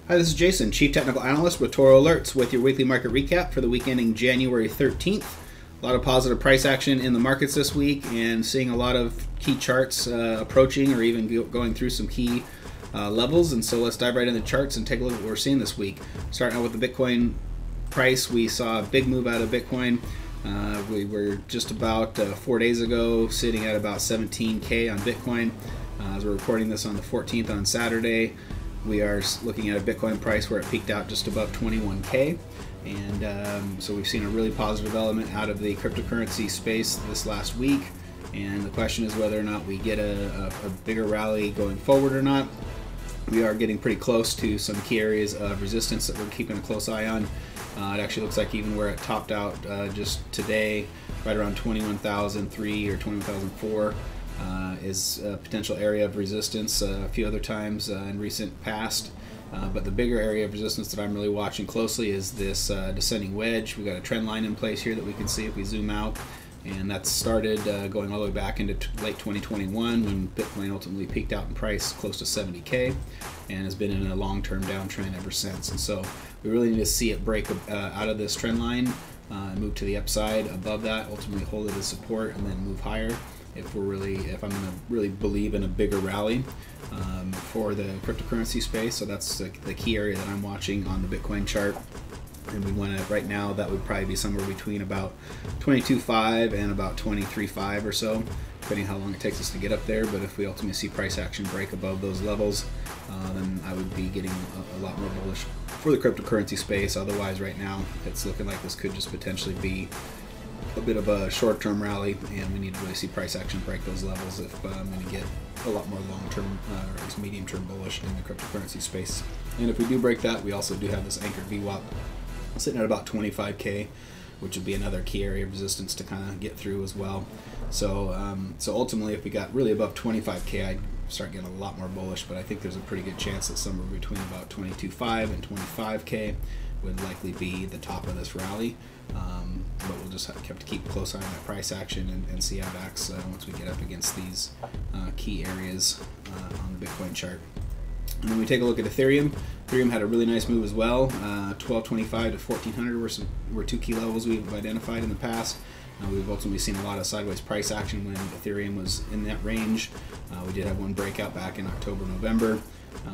Hi, this is Jason, Chief Technical Analyst with ToroAlerts with your weekly market recap for the week ending January 13th. A lot of positive price action in the markets this week and seeing a lot of key charts approaching or even going through some key levels. And so let's dive right into the charts and take a look at what we're seeing this week. Starting out with the Bitcoin price, we saw a big move out of Bitcoin. We were just about 4 days ago sitting at about 17K on Bitcoin. As we're recording this on the 14th on Saturday, we are looking at a Bitcoin price where it peaked out just above 21K. And so we've seen a really positive development out of the cryptocurrency space this last week. And the question is whether or not we get a bigger rally going forward or not. We are getting pretty close to some key areas of resistance that we're keeping a close eye on. It actually looks like even where it topped out just today, right around 21,003 or 21,004. Is a potential area of resistance a few other times in recent past. But the bigger area of resistance that I'm really watching closely is this descending wedge. We've got a trend line in place here that we can see if we zoom out. And that started going all the way back into late 2021 when Bitcoin ultimately peaked out in price close to 70K and has been in a long-term downtrend ever since. And so we really need to see it break out of this trend line and move to the upside above that, ultimately hold it as support and then move higher. If I'm going to really believe in a bigger rally for the cryptocurrency space. So that's the key area that I'm watching on the Bitcoin chart. And we want to, right now, that would probably be somewhere between about 22.5 and about 23.5 or so, depending how long it takes us to get up there. But if we ultimately see price action break above those levels, then I would be getting a lot more bullish for the cryptocurrency space. Otherwise, right now, it's looking like this could just potentially be a bit of a short-term rally, and we need to really see price action break those levels if I'm going to get a lot more long-term or at least medium-term bullish in the cryptocurrency space. And if we do break that, we also do have this anchored VWAP sitting at about 25K, which would be another key area of resistance to kind of get through as well. So, so ultimately, if we got really above 25K, I'd start getting a lot more bullish. But I think there's a pretty good chance that somewhere between about 22.5 and 25K would likely be the top of this rally. But we'll just have to keep a close eye on that price action and see how it acts once we get up against these key areas on the Bitcoin chart. And then we take a look at Ethereum. Ethereum had a really nice move as well. 1225 to 1400 were two key levels we've identified in the past. We've ultimately seen a lot of sideways price action when Ethereum was in that range. We did have one breakout back in October, November.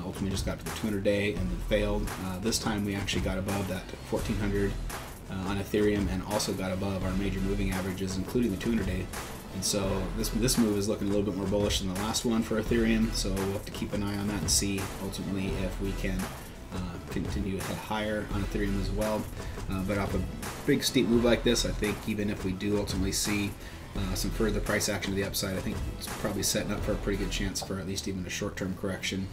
Ultimately just got to the 200-day and then failed. This time we actually got above that 1400 on Ethereum and also got above our major moving averages, including the 200-day. And so this move is looking a little bit more bullish than the last one for Ethereum. So we'll have to keep an eye on that and see ultimately if we can continue to head higher on Ethereum as well. But off a big steep move like this, I think even if we do ultimately see some further price action to the upside, I think it's probably setting up for a pretty good chance for at least even a short-term correction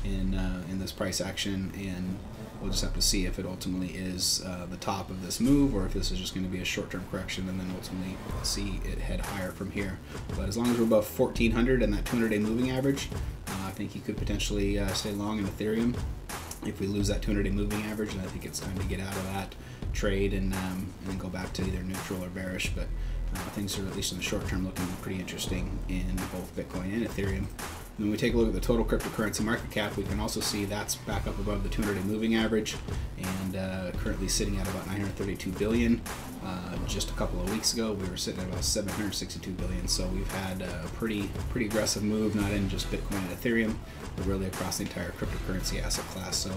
in this price action, and we'll just have to see if it ultimately is the top of this move or if this is just going to be a short-term correction and then ultimately see it head higher from here. But as long as we're above 1400 and that 200-day moving average, I think you could potentially stay long in Ethereum. If we lose that 200-day moving average, then I think it's time to get out of that trade and go back to either neutral or bearish. But things are, at least in the short term, looking pretty interesting in both Bitcoin and Ethereum. When we take a look at the total cryptocurrency market cap, we can also see that's back up above the 200-day moving average and currently sitting at about 932 billion. Just a couple of weeks ago, we were sitting at about 762 billion. So we've had a pretty aggressive move, not in just Bitcoin and Ethereum, but really across the entire cryptocurrency asset class. So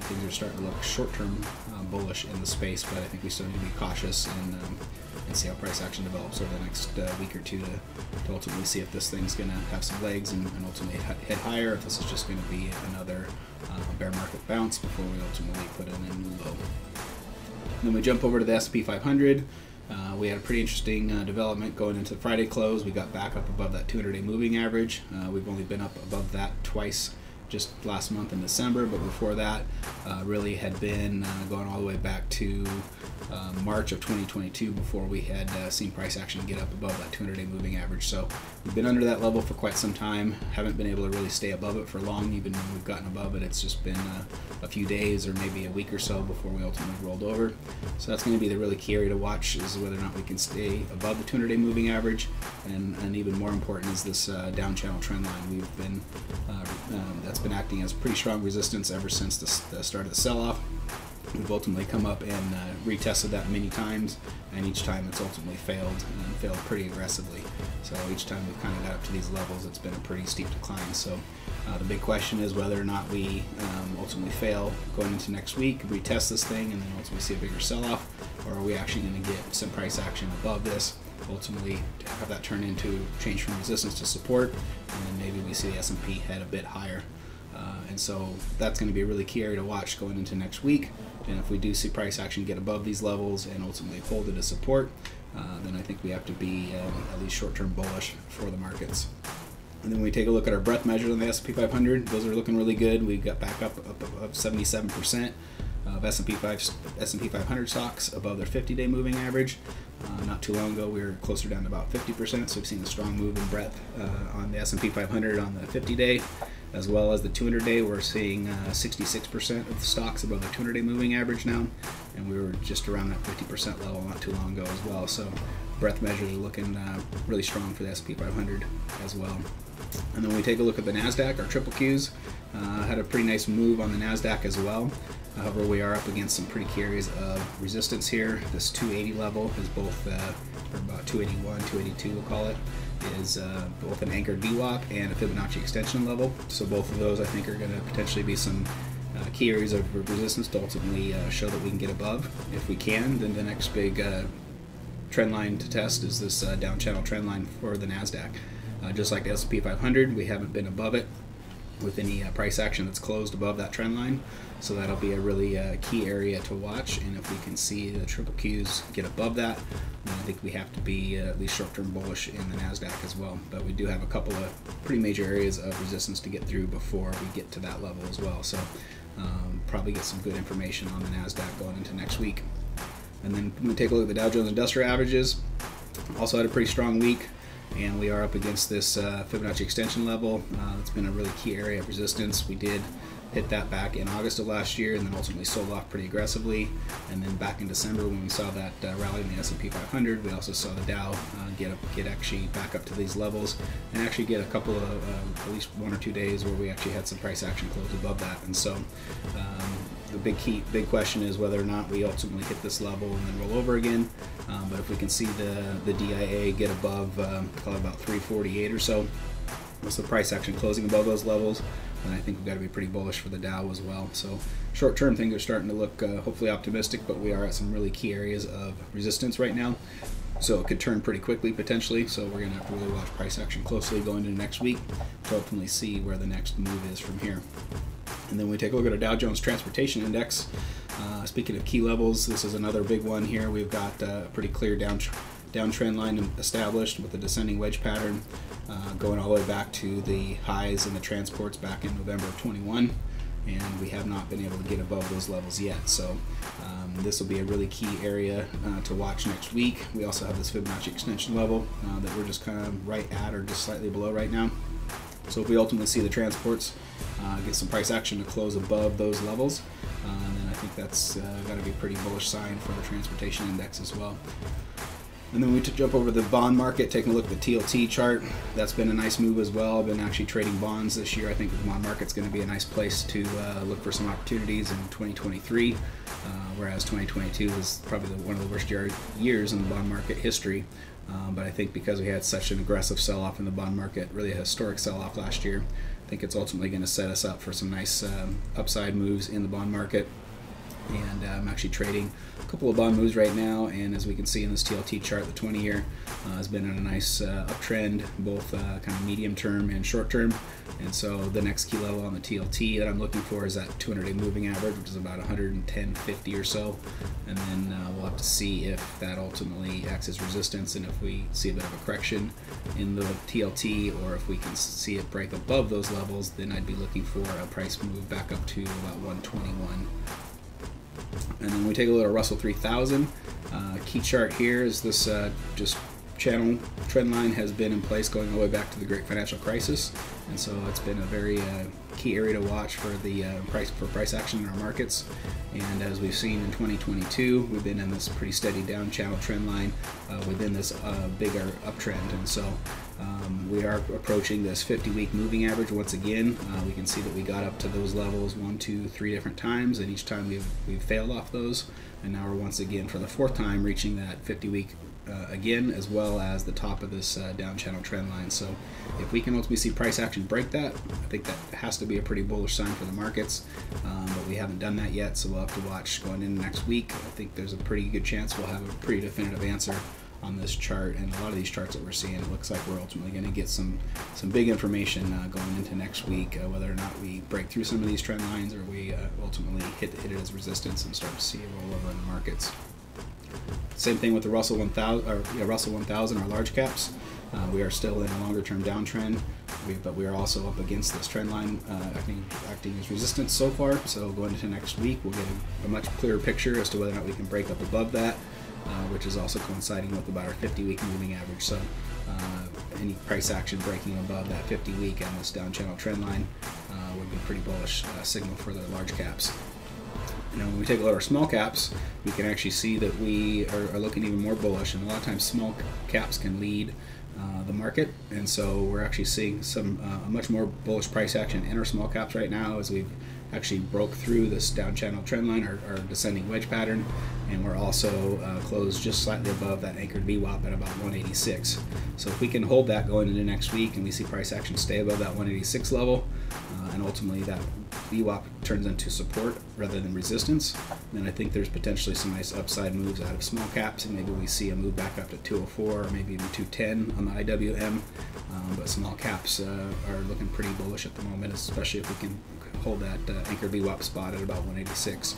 things are starting to look short-term bullish in the space, but I think we still need to be cautious and see how price action develops over the next week or two to ultimately see if this thing's going to have some legs and ultimately head higher, if this is just going to be another bear market bounce before we ultimately put in a new low. And then we jump over to the S&P 500. We had a pretty interesting development going into the Friday close. We got back up above that 200-day moving average. We've only been up above that twice just last month in December, but before that really had been going all the way back to March of 2022 before we had seen price action get up above that 200-day moving average. So we've been under that level for quite some time, haven't been able to really stay above it for long. Even when we've gotten above it, it's just been a few days or maybe a week or so before we ultimately rolled over. So that's going to be the really key area to watch, is whether or not we can stay above the 200-day moving average, and even more important is this down channel trend line. We've been that's it's been acting as pretty strong resistance ever since the start of the sell-off. We've ultimately come up and retested that many times, and each time it's ultimately failed, and failed pretty aggressively. So each time we've kind of got up to these levels, it's been a pretty steep decline. So the big question is whether or not we ultimately fail going into next week, retest this thing, and then ultimately see a bigger sell-off, or are we actually going to get some price action above this, ultimately to have that turn into change from resistance to support, and then maybe we see the S&P head a bit higher. And so that's going to be a really key area to watch going into next week. And if we do see price action get above these levels and ultimately hold it as support, then I think we have to be at least short-term bullish for the markets. And then when we take a look at our breadth measures on the S&P 500, those are looking really good. We've got back up 77% of S&P 500 stocks above their 50-day moving average. Not too long ago, we were closer down to about 50%, so we've seen a strong move in breadth on the S&P 500 on the 50-day. As well as the 200-day, we're seeing 66% of the stocks above the 200-day moving average now, and we were just around that 50% level not too long ago as well. So breadth measures are looking really strong for the S&P 500 as well. And then when we take a look at the NASDAQ, our triple Qs had a pretty nice move on the NASDAQ as well. However, we are up against some pretty key areas of resistance here. This 280 level is both, or about 281, 282 we'll call it, is both an anchored VWAP and a Fibonacci extension level. So both of those I think are going to potentially be some key areas of resistance to ultimately show that we can get above. If we can, then the next big trend line to test is this down channel trend line for the NASDAQ. Just like the S&P 500, we haven't been above it with any price action that's closed above that trend line. So that'll be a really key area to watch, and if we can see the triple Qs get above that, then I think we have to be at least short-term bullish in the NASDAQ as well. But we do have a couple of pretty major areas of resistance to get through before we get to that level as well. So probably get some good information on the NASDAQ going into next week. And then when we take a look at the Dow Jones Industrial Averages, also had a pretty strong week, and we are up against this Fibonacci extension level. It's been a really key area of resistance. We did hit that back in August of last year, and then ultimately sold off pretty aggressively. And then back in December, when we saw that rally in the S&P 500, we also saw the Dow get actually back up to these levels, and actually get a couple of at least 1 or 2 days where we actually had some price action close above that. And so the big question is whether or not we ultimately hit this level and then roll over again. But if we can see the DIA get above, call it about 348 or so, with the price action closing above those levels, and I think we've got to be pretty bullish for the Dow as well. So short-term things are starting to look hopefully optimistic, but we are at some really key areas of resistance right now. So it could turn pretty quickly potentially. So we're going to have to really watch price action closely going into next week to ultimately see where the next move is from here. And then we take a look at our Dow Jones Transportation Index. Speaking of key levels, this is another big one here. We've got a pretty clear downtrend line established with a descending wedge pattern going all the way back to the highs in the transports back in November of 21, and we have not been able to get above those levels yet. So this will be a really key area to watch next week. We also have this Fibonacci extension level that we're just kind of right at or just slightly below right now. So if we ultimately see the transports get some price action to close above those levels, then I think that's got to be a pretty bullish sign for the transportation index as well. And then we jump over to the bond market, taking a look at the TLT chart. That's been a nice move as well. I've been actually trading bonds this year. I think the bond market's going to be a nice place to look for some opportunities in 2023, whereas 2022 was probably one of the worst years in the bond market history. But I think because we had such an aggressive sell-off in the bond market, really a historic sell-off last year, I think it's ultimately going to set us up for some nice upside moves in the bond market. And I'm actually trading a couple of bond moves right now, and as we can see in this TLT chart, the 20-year has been on a nice uptrend, both kind of medium term and short term. And so the next key level on the TLT that I'm looking for is that 200-day moving average, which is about 110.50 or so. And then we'll have to see if that ultimately acts as resistance, and if we see a bit of a correction in the TLT, or if we can see it break above those levels, then I'd be looking for a price move back up to about 121. And then we take a look at Russell 3000. Key chart here is this just channel trend line has been in place going all the way back to the Great Financial Crisis, and so it's been a very key area to watch for the price action in our markets. And as we've seen in 2022, we've been in this pretty steady down channel trend line within this bigger uptrend. And so we are approaching this 50-week moving average once again. We can see that we got up to those levels 1, 2, 3 different times, and each time we've failed off those. And now we're once again for the 4th time reaching that 50-week again, as well as the top of this down channel trend line. So if we can ultimately see price action break that, I think that has to be a pretty bullish sign for the markets, but we haven't done that yet, so we'll have to watch going into next week. I think there's a pretty good chance we'll have a pretty definitive answer on this chart, and a lot of these charts that we're seeing, it looks like we're ultimately going to get some big information going into next week, whether or not we break through some of these trend lines or we ultimately hit it as resistance and start to see a rollover in the markets. Same thing with the Russell 1000, Russell 1000, our large caps. We are still in a longer term downtrend, but we are also up against this trend line acting as resistance so far. So going into next week, we'll get a much clearer picture as to whether or not we can break up above that, which is also coinciding with about our 50-week moving average. So any price action breaking above that 50-week and this down channel trend line would be a pretty bullish signal for the large caps. Now, when we take a look at our small caps, we can actually see that we are looking even more bullish, and a lot of times small caps can lead the market, and so we're actually seeing a much more bullish price action in our small caps right now as we've actually broke through this down channel trend line, our descending wedge pattern, and we're also closed just slightly above that anchored VWAP at about 186. So if we can hold that going into next week and we see price action stay above that 186 level, and ultimately that VWAP turns into support rather than resistance, then I think there's potentially some nice upside moves out of small caps, and maybe we see a move back up to 204 or maybe even 210 on the IWM. But small caps are looking pretty bullish at the moment, especially if we can hold that anchor VWAP spot at about 186.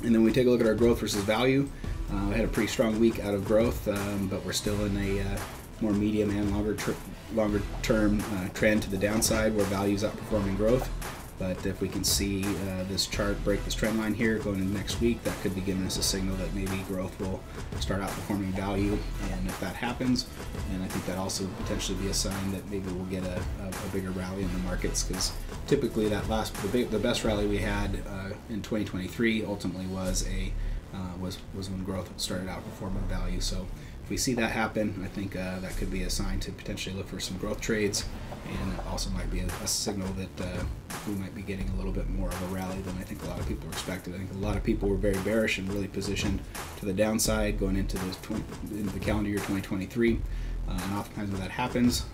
And then we take a look at our growth versus value. We had a pretty strong week out of growth, but we're still in a more medium and longer term trend to the downside where value is outperforming growth. But if we can see this chart break this trend line here going into next week, that could be giving us a signal that maybe growth will start outperforming value. And if that happens, then I think that also potentially be a sign that maybe we'll get a bigger rally in the markets, because typically that the best rally we had in 2023 ultimately was when growth started outperforming value. So if we see that happen, I think that could be a sign to potentially look for some growth trades, and it also might be a signal that we might be getting a little bit more of a rally than I think a lot of people expected. I think a lot of people were very bearish and really positioned to the downside going into the calendar year 2023, and oftentimes when that happens,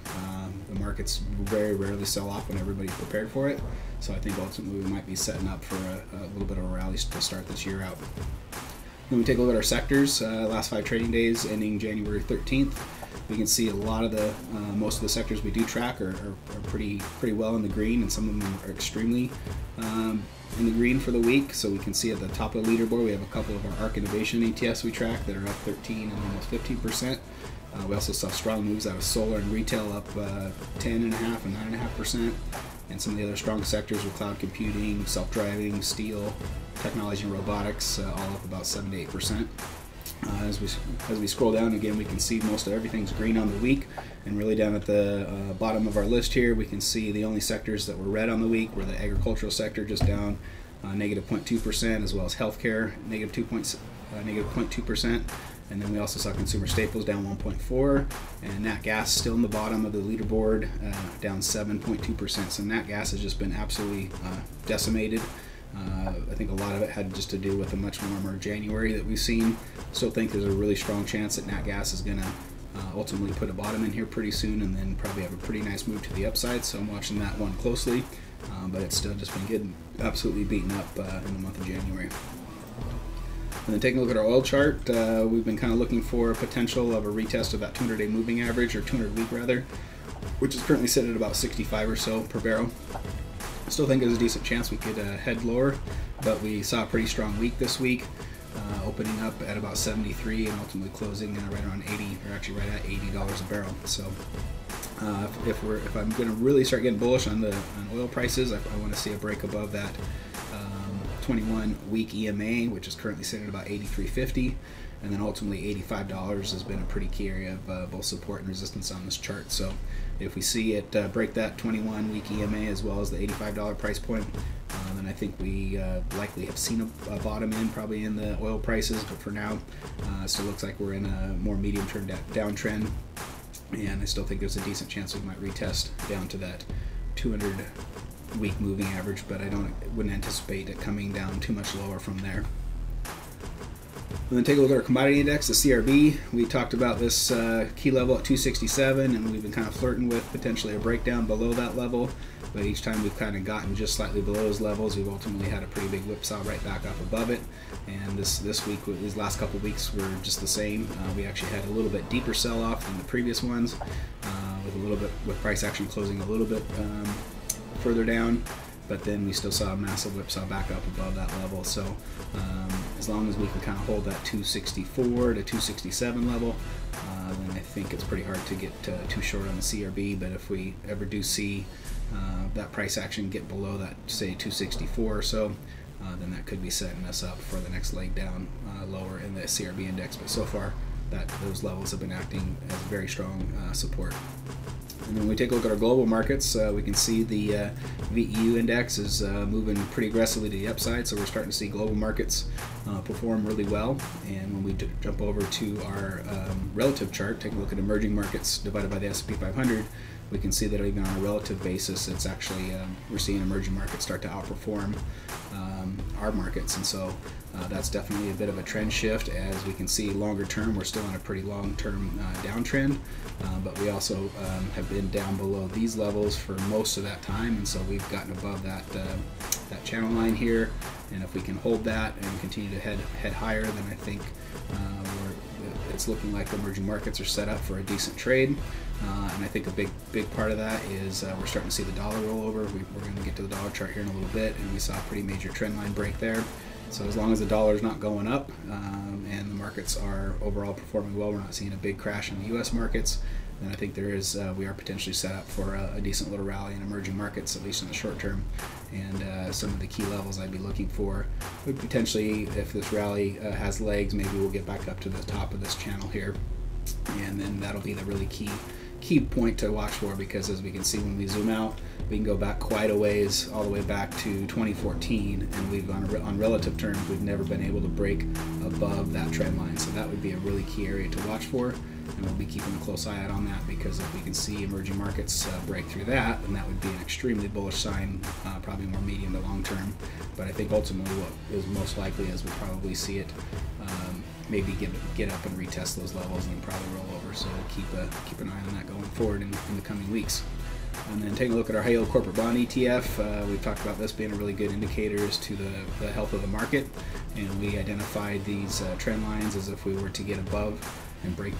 the markets very rarely sell off when everybody's prepared for it. So I think ultimately we might be setting up for a little bit of a rally to start this year out. When we take a look at our sectors, last 5 trading days ending January 13th, we can see a lot of most of the sectors we do track are pretty well in the green, and some of them are extremely in the green for the week. So we can see at the top of the leaderboard we have a couple of our ARC Innovation ETFs we track that are up 13 and almost 15%. We also saw strong moves out of solar and retail up 10.5% and 9.5%. And some of the other strong sectors were cloud computing, self-driving, steel, technology and robotics, all up about 7 to 8%. As we scroll down again, we can see most of everything's green on the week, and really down at the bottom of our list here, we can see the only sectors that were red on the week were the agricultural sector, just down negative 0.2%, as well as healthcare, negative 0.2%. And then we also saw consumer staples down 1.4%, and nat gas still in the bottom of the leaderboard, down 7.2%. So nat gas has just been absolutely decimated. I think a lot of it had just to do with the much warmer January that we've seen. Still think there's a really strong chance that nat gas is going to ultimately put a bottom in here pretty soon, and then probably have a pretty nice move to the upside. So I'm watching that one closely, but it's still just been getting absolutely beaten up in the month of January. And then taking a look at our oil chart, we've been kind of looking for a potential of a retest of that 200-day moving average, or 200-week rather, which is currently sitting at about 65 or so per barrel. I still think there's a decent chance we could head lower, but we saw a pretty strong week this week, opening up at about 73 and ultimately closing right around 80, or actually right at $80 a barrel. So if I'm going to really start getting bullish on oil prices, I want to see a break above that 21-week EMA, which is currently sitting at about 83.50. and then ultimately $85 has been a pretty key area of both support and resistance on this chart. So if we see it break that 21-week EMA as well as the $85 price point, then I think we likely have seen a bottom in, probably in the oil prices, but for now it still looks like we're in a more medium-term downtrend, and I still think there's a decent chance we might retest down to that 200-week moving average, but I wouldn't anticipate it coming down too much lower from there. And then take a look at our commodity index, the CRB. We talked about this key level at 267, and we've been kind of flirting with potentially a breakdown below that level, but each time we've kind of gotten just slightly below those levels, we've ultimately had a pretty big whipsaw right back up above it. And this week, these last couple of weeks, were just the same. We actually had a little bit deeper sell-off than the previous ones, with price action closing a little bit further down, but then we still saw a massive whipsaw back up above that level. So as long as we can kind of hold that 264 to 267 level, then I think it's pretty hard to get too short on the CRB. But if we ever do see that price action get below that, say 264 or so, then that could be setting us up for the next leg down lower in the CRB index. But so far, those levels have been acting as very strong support. And when we take a look at our global markets, we can see the VEU index is moving pretty aggressively to the upside, so we're starting to see global markets perform really well. And when we jump over to our relative chart, take a look at emerging markets divided by the S&P 500, we can see that even on a relative basis, it's actually, we're seeing emerging markets start to outperform our markets. And so that's definitely a bit of a trend shift. As we can see longer term, we're still on a pretty long-term downtrend, but we also have been down below these levels for most of that time, and so we've gotten above that channel line here. And if we can hold that and continue to head higher, then I think it's looking like the emerging markets are set up for a decent trade. And I think a big part of that is we're starting to see the dollar roll over. We're going to get to the dollar chart here in a little bit, and we saw a pretty major trend line break there. So as long as the dollar is not going up and the markets are overall performing well, we're not seeing a big crash in the U.S. markets, then I think we are potentially set up for a decent little rally in emerging markets, at least in the short term. And some of the key levels I'd be looking for would potentially, if this rally has legs, maybe we'll get back up to the top of this channel here, and then that'll be the really key point to watch for, because as we can see when we zoom out, we can go back quite a ways, all the way back to 2014, and we've on relative terms, we've never been able to break above that trend line. So that would be a really key area to watch for, and we'll be keeping a close eye out on that, because if we can see emerging markets break through that, then that would be an extremely bullish sign, probably more medium to long term. But I think ultimately what is most likely is we'll probably see it maybe get up and retest those levels and then probably roll over. So we'll keep an eye on that going forward in the coming weeks. And then taking a look at our high yield corporate bond ETF, we've talked about this being a really good indicator as to the health of the market, and we identified these trend lines as if we were to get above and break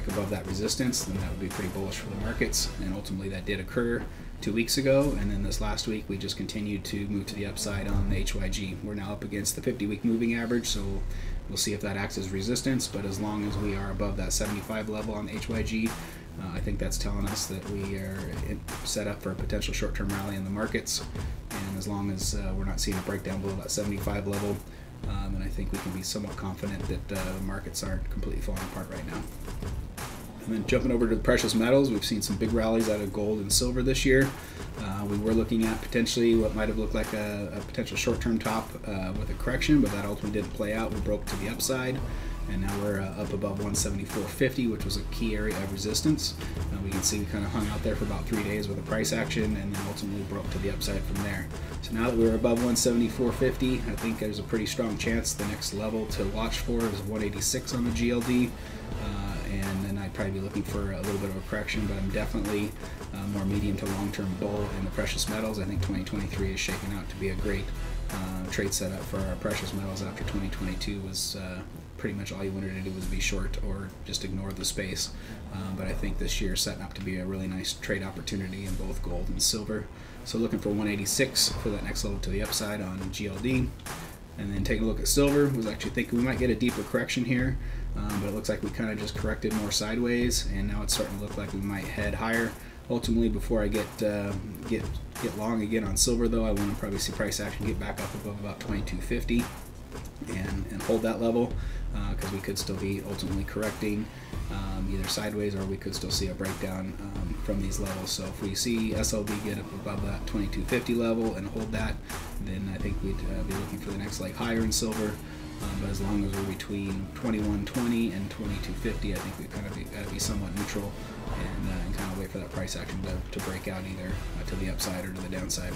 above that resistance, then that would be pretty bullish for the markets. And ultimately that did occur 2 weeks ago, and then this last week we just continued to move to the upside on the HYG. We're now up against the 50-week moving average, so we'll see if that acts as resistance. But as long as we are above that 75 level on the HYG, I think that's telling us that we are set up for a potential short-term rally in the markets. And as long as we're not seeing a breakdown below that 75 level, then I think we can be somewhat confident that the markets aren't completely falling apart right now. And then jumping over to the precious metals, we've seen some big rallies out of gold and silver this year. We were looking at potentially what might have looked like a potential short-term top with a correction, but that ultimately didn't play out. We broke to the upside, and now we're up above 174.50, which was a key area of resistance. We can see we kind of hung out there for about 3 days with a price action, and then ultimately broke to the upside from there. So now that we're above 174.50, I think there's a pretty strong chance the next level to watch for is 186 on the GLD. And then I'd probably be looking for a little bit of a correction, but I'm definitely more medium to long-term bull in the precious metals. I think 2023 is shaking out to be a great trade setup for our precious metals after 2022 was pretty much all you wanted to do was be short or just ignore the space. But I think this year is setting up to be a really nice trade opportunity in both gold and silver. So looking for 186 for that next level to the upside on GLD. And then taking a look at silver, was actually thinking we might get a deeper correction here, but it looks like we kind of just corrected more sideways, and now it's starting to look like we might head higher. Ultimately, before I get long again on silver, though, I want to probably see price action get back up above about 22.50 and hold that level. because we could still be ultimately correcting either sideways, or we could still see a breakdown from these levels. So if we see SLV get up above that 2250 level and hold that, then I think we'd be looking for the next leg higher in silver. But as long as we're between 2120 and 2250, I think we've kind of got to be somewhat neutral and kind of wait for that price action to break out either to the upside or to the downside.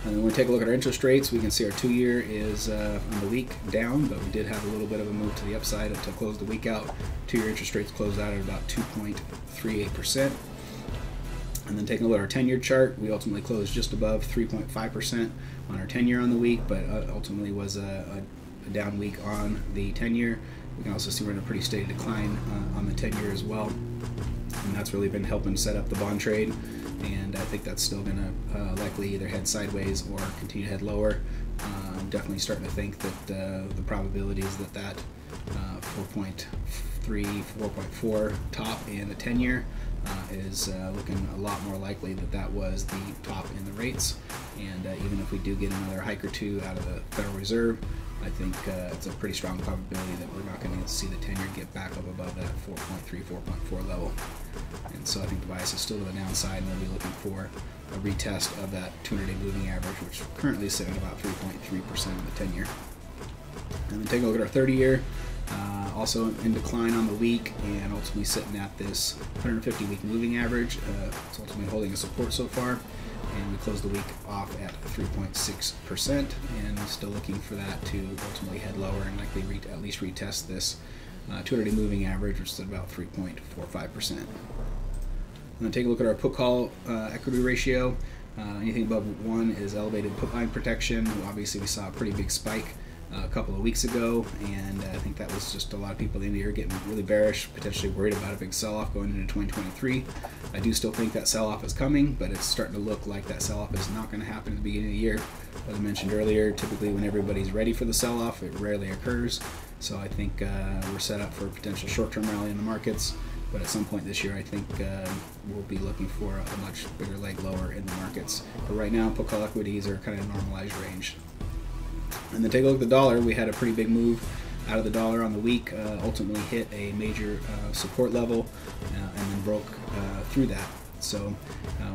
And when we take a look at our interest rates, we can see our 2-year is on the week down, but we did have a little bit of a move to the upside to close the week out. 2-year interest rates closed out at about 2.38%. And then taking a look at our 10-year chart, we ultimately closed just above 3.5% on our 10-year on the week, but ultimately was a down week on the 10-year. We can also see we're in a pretty steady decline on the 10-year as well, and that's really been helping set up the bond trade. And I think that's still going to likely either head sideways or continue to head lower. I'm definitely starting to think that the probabilities that 4.3, 4.4 top in the 10-year is looking a lot more likely that was the top in the rates. And even if we do get another hike or two out of the Federal Reserve, I think it's a pretty strong probability that we're not going to see the 10-year get back up above that 4.3, 4.4 level. And so I think the bias is still to the downside, and we'll be looking for a retest of that 200-day moving average, which currently is sitting at about 3.3% of the 10-year. And then take a look at our 30-year, also in decline on the week, and ultimately sitting at this 150-week moving average. It's ultimately holding a support so far, and we closed the week off at 3.6%, and still looking for that to ultimately head lower and likely at least retest this 200-day moving average, which is at about 3.45%. And then take a look at our put call equity ratio. Anything above 1 is elevated put line protection. Obviously, we saw a pretty big spike a couple of weeks ago, and I think that was just a lot of people in the year getting really bearish, potentially worried about a big sell-off going into 2023. I do still think that sell-off is coming, but it's starting to look like that sell-off is not going to happen at the beginning of the year. As I mentioned earlier, typically when everybody's ready for the sell-off, it rarely occurs. So I think we're set up for a potential short-term rally in the markets, but at some point this year I think we'll be looking for a much bigger leg lower in the markets. But right now, put call equities are kind of normalized range. And then take a look at the dollar. We had a pretty big move out of the dollar on the week, ultimately hit a major support level and then broke through that. So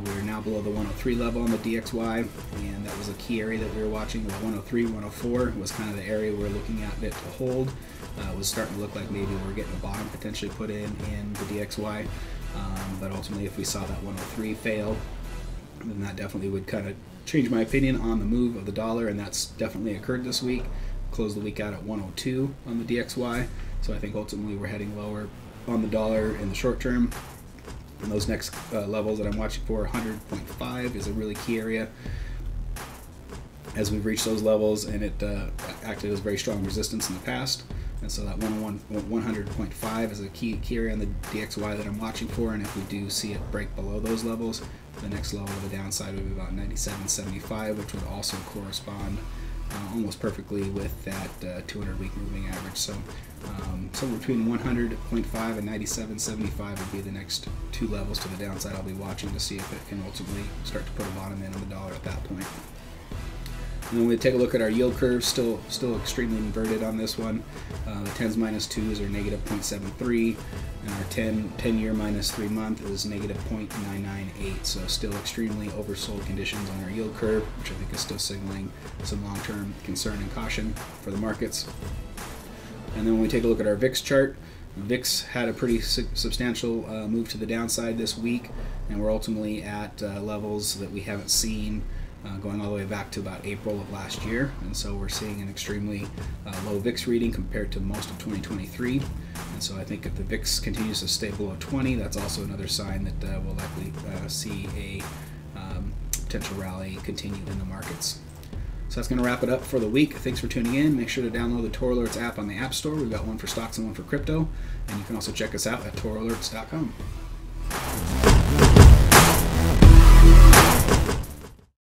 we're now below the 103 level on the DXY, and that was a key area that we were watching. The 103, 104 was kind of the area we're looking at it to hold. It was starting to look like maybe we're getting a bottom potentially put in the DXY, but ultimately if we saw that 103 fail, then that definitely would kind of change my opinion on the move of the dollar, and that's definitely occurred this week. Closed the week out at 102 on the DXY, so I think ultimately we're heading lower on the dollar in the short term. And those next levels that I'm watching for, 100.5 is a really key area. As we've reached those levels, and it acted as very strong resistance in the past, and so that 100.5 is a key area on the DXY that I'm watching for. And if we do see it break below those levels, the next level of the downside would be about 97.75, which would also correspond almost perfectly with that 200-week moving average. So somewhere between 100.5 and 97.75 would be the next two levels to the downside I'll be watching to see if it can ultimately start to put a bottom in on the dollar at that point. And then we take a look at our yield curve, still extremely inverted on this one. The 10s minus 2s are negative 0.73, and our 10-year minus 3-month is negative 0.998. So still extremely oversold conditions on our yield curve, which I think is still signaling some long-term concern and caution for the markets. And then when we take a look at our VIX chart, VIX had a pretty substantial move to the downside this week, and we're ultimately at levels that we haven't seen going all the way back to about April of last year. And so we're seeing an extremely low VIX reading compared to most of 2023. And so I think if the VIX continues to stay below 20, that's also another sign that we'll likely see a potential rally continue in the markets. So that's going to wrap it up for the week. Thanks for tuning in. Make sure to download the ToroAlerts app on the App Store. We've got one for stocks and one for crypto. And you can also check us out at ToroAlerts.com.